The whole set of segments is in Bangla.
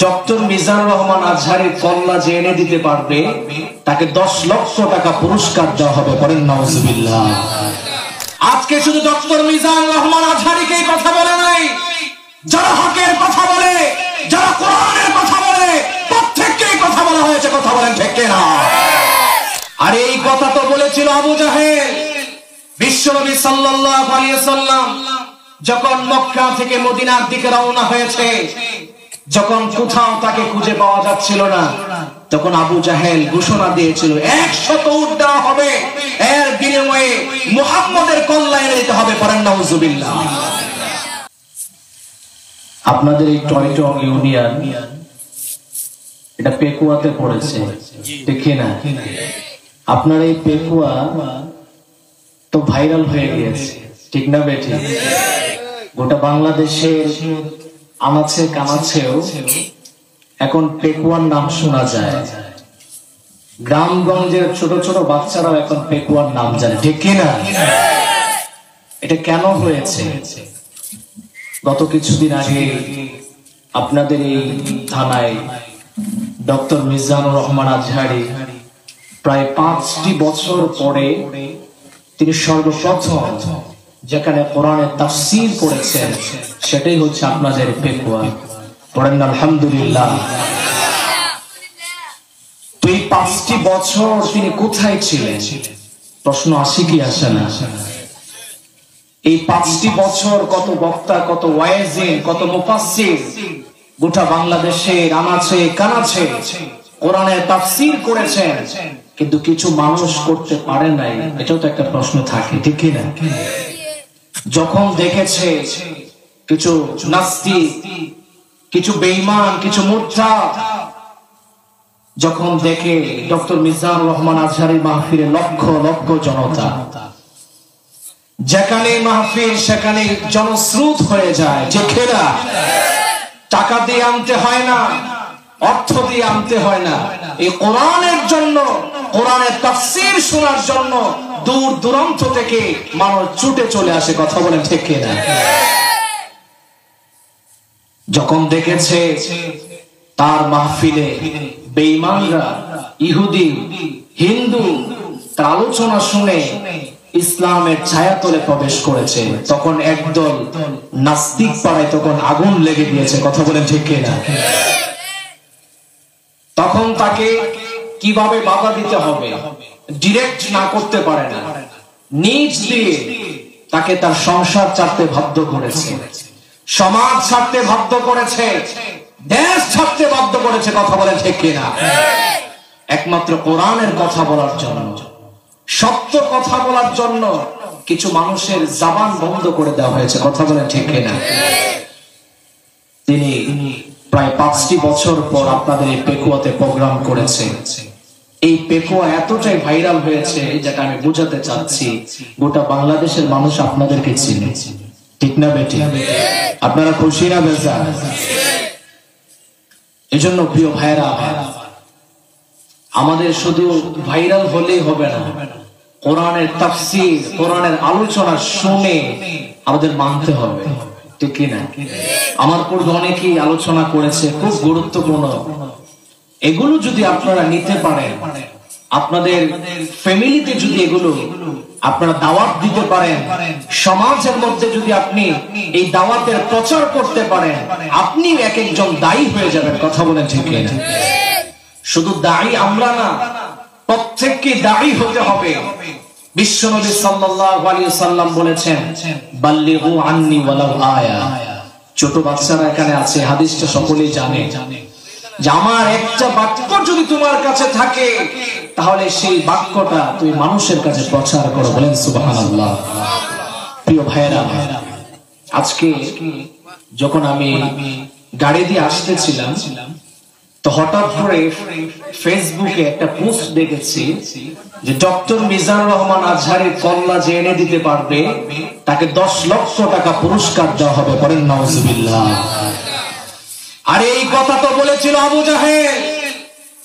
ডক্টর মিজানুর রহমান আজহারের কল্লা যে এনে দিতে পারবে তাকে 10 লক্ষ টাকা পুরস্কার দেওয়া হবে। বলেন নাউজুবিল্লাহ। আজকে শুধু ডক্টর মিজানুর রহমান আজহারিকে কথা বলে নাই, যারা হকের কথা বলে, যারা কোরআনের কথা বলে, প্রত্যেককেই কথা বলা হয়েছে। কথা বলেন ঠিক কিনা? আর এই কথা তো বলেছিল আবু জাহেল। বিশ্বনবী সাল্লাল্লাহু আলাইহি ওয়াসাল্লাম যখন মক্কা থেকে মদিনার দিকে রওনা হয়েছে, যখন কোথাও তাকে খুঁজে পাওয়া যাচ্ছিল না, তখন আবু জাহেল ঘোষণা দিয়েছিল 100 উট দেওয়া হবে, এর বিনিময়ে মুহাম্মদের কল্লা এনে দিতে হবে। পড়েন নাউজুবিল্লাহ। আপনাদের এই টয়টং ইউনিয়ন এটা পেকুয়াতে পড়েছে, ঠিক না? আপনার এই পেকুয়া তো ভাইরাল হয়ে গিয়েছে, ঠিক না বেটি? গোটা বাংলাদেশের আনাচে কানাচেও এখন পেকুয়ার নাম শোনা যায়। গ্রামগঞ্জের ছোট ছোট বাচ্চারাও এখন পেকুয়ার নাম জানে, ঠিক কিনা? এটা কেন হয়েছে? গত কিছুদিন আগে আপনাদের এই থানায় ডক্টর মিজানুর রহমান আজহারি প্রায় 5টি বছর পরে তিনি সর্বপ্রথম যেখানে কোরআনের তাফসীর করেছেন, সেটাই হচ্ছে আপনাদের পেকুয়া। পড়েন আলহামদুলিল্লাহ। তো এই 5টি বছর তিনি কোথায় ছিলেন? প্রশ্ন আসে কি আসে না? এই 5টি বছর কত বক্তা, কত ওয়াইজিন, কত মুফাসসির গোটা বাংলাদেশের আনাচে কানাচে কোরআনের তাফসীর করেছেন, কিন্তু কিছু মানুষ করতে পারে নাই। এটাও তো একটা প্রশ্ন থাকে, ঠিক কি না? যখন দেখেছে কিছু নাস্তিক, কিছু বেঈমান, কিছু মুরতাদ যখন দেখে ডক্টর মিজানুর রহমান আজহারীর মাহফিলে লক্ষ লক্ষ জনতা, যেখানে মাহফিল সেখানে জনস্রোত হয়ে যায়, যে খেলা টাকা দিয়ে আনতে হয় না, অর্থ দিয়ে আনতে হয় না, এই কোরআনের জন্য, কোরআনের তাফসীর শোনার জন্য দূর দূরান্ত থেকে মানুষ ছুটে চলে আসে। কথা বলেন ঠিক কিনা? যখন দেখেছে তার মাহফিলে বেঈমানরা, ইহুদি, হিন্দু তার আলোচনা শুনে ইসলামের ছায়াতলে প্রবেশ করেছে, তখন একদল নাস্তিক পাড়ায় তখন আগুন লেগে দিয়েছে। কথা বলেন ঠিক কিনা? তখন তাকে কিভাবে বাধা দিতে হবে ডিরেক্ট না করতে পারে না, নিজ দিয়ে তাকে তার সংসার ছাড়তে বাধ্য করেছে, সমাজ ছাড়তে বাধ্য করেছে, দেশ ছাড়তে বাধ্য করেছে। কথা বলেন ঠিক কিনা? একমাত্র কোরআনের কথা বলার জন্য, সত্য কথা বলার জন্য কিছু মানুষের জবান বন্ধ করে দেওয়া হয়েছে। কথা বলেন ঠিক কিনা? তিনি প্রায় 5টি বছর পর আপনাদের এই পেকুয়াতে প্রোগ্রাম করেছে। এই পেকুয়া এতটাই ভাইরাল হয়েছে, যেটা আমি বোঝাতে চাচ্ছি, গোটা বাংলাদেশের মানুষ আপনাদেরকে চিনে, ঠিক না বেটি? আপনারা খুশি না বেজার? এই জন্য প্রিয় ভাইরা, আমাদের শুধু ভাইরাল হলেই হবে না, কোরআনের তাফসীর, কোরআনের আলোচনা শুনে আমাদের মানতে হবে, ঠিক কিনা? আমার পূর্বে অনেকেই আলোচনা করেছে, খুব গুরুত্বপূর্ণ। এগুলো যদি আপনারা নিতে পারেন, আপনাদের ফ্যামিলিতে যদি এগুলো আপনারা দাওয়াত দিতে পারেন, সমাজের মধ্যে যদি আপনি এই দাওয়াতের প্রচার করতে পারেন, আপনি এক একজন দায়ী হয়ে যাবেন। কথা বলেন ঠিক কিনা? শুধু দায়ী আমরা না, প্রত্যেককে দায়ী হতে হবে। বিশ্বনবী সাল্লাল্লাহু আলাইহি ওয়াসাল্লাম বলেছেন, বাল্লিগু আন্নি ওয়ালাউ আয়া। ছোট বাচ্চারা এখানে আছে, হাদিসটা সকলেই জানে যে আমার একটা বাক্য যদি তোমার কাছে থাকে, তাহলে সেই বাক্যটা তুমি মানুষের কাছে প্রচার করো। বলেন সুবহানাল্লাহ। প্রিয় ভাইরা, আজকে যখন আমি গাড়ি দিয়ে আসতেছিলাম, তো হঠাৎ করে ফেসবুকে একটা পোস্ট দেখেছি যে ডক্টর মিজানুর রহমান আজহারীর কল্লা যে এনে দিতে পারবে তাকে 10 লক্ষ টাকা পুরস্কার দেওয়া হবে। বলেন নাউজুবিল্লাহ। আর এই কথা তো বলেছিল আবু জাহেল।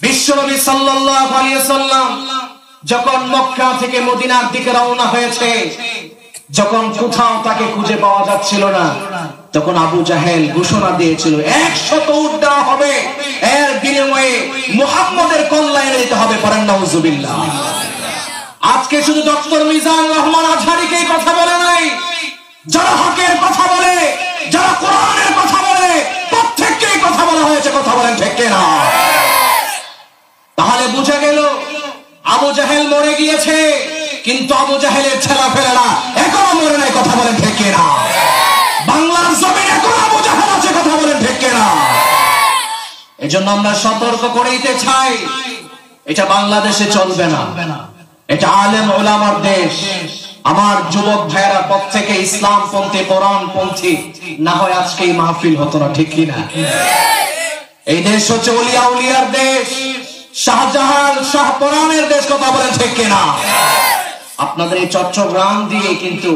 বিশ্বনবী সাল্লাল্লাহু আলাইহি ওয়াসাল্লাম যখন মক্কা থেকে মদিনার দিকে রওনা হয়েছে, যখন কোথাও তাকে খুঁজে পাওয়া যাচ্ছিল না, তখন আবু জাহেল ঘোষণা দিয়েছিল 100 উট দেওয়া হবে, এর বিনিময়ে মুহাম্মদের কল্যাণ এনে দিতে হবে। পড়েন নাউজুবিল্লাহ। আজকে শুধু ডক্টর মিজান রহমান আজহারিকে কথা বলে নাই, যারা হকের কথা বলে, যারা কোরআনের কথা বলে, প্রত্যেককে কথা বলা হয়েছে। কথা বলেন ঠিক কিনা? তাহলে বুঝা গেল আবু জাহেল মরে গিয়েছে, কিন্তু আবু জাহেলের ছেলেপেলেরা এখনো মরে নাই। কথা বলেন ঠিক কিনা? বাংলার জমিনে এখন আবু জাহেল আছে। কথা বলেন ঠিক কিনা? এজন্য আমরা সতর্ক করে দিতে চাই, এটা বাংলাদেশে চলবে না, এটা আলেম ওলামার দেশ। আমার যুবক ভাইয়েরা প্রত্যেকে ইসলামপন্থী, কোরআনপন্থী না হয় আজকে এই মাহফিল হতো না। ঠিক কিনা? এই দেশ হচ্ছে ওলিয়া উলিয়ার দেশ, শাহজাহান শাহপরানের দেশ। কথা বলেন ঠিক কিনা? আপনাদের এই চট্টগ্রাম দিয়ে কিন্তু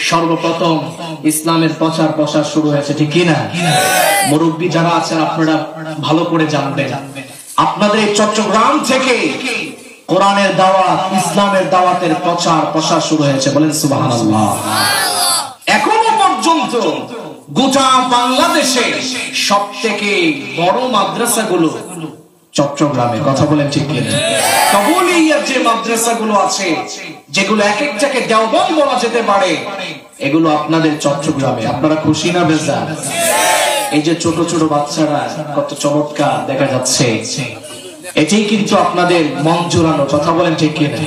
সর্বপ্রথম ইসলামের প্রচার প্রসার শুরু হয়েছে। ঠিক কিনা? মুরব্বী যারা আছেন আপনারা ভালো করে জানবেন, আপনাদের এই চট্টগ্রাম থেকে কোরআনের দাওয়াত, ইসলামের দাওয়াতের প্রচার প্রসার শুরু হয়েছে। বলেন সুবহানাল্লাহ। এখনো পর্যন্ত গোটা বাংলাদেশে সবথেকে বড় মাদ্রাসাগুলো চট্টগ্রামে। কথা বলেন ঠিক কিনা? কাবুলিয়ার যে মাদ্রাসাগুলো আছে, যেগুলো এক একটাকে দেওবন্দ বলা যেতে পারে, এগুলো আপনাদের চট্টগ্রামে। আপনারা খুশি না বেজার? এই যে ছোট ছোট বাচ্চারা কত চমৎকার দেখা যাচ্ছে, এটাই কিন্তু আপনাদের মন জোড়ানো। কথা বলেন ঠিক কিনা?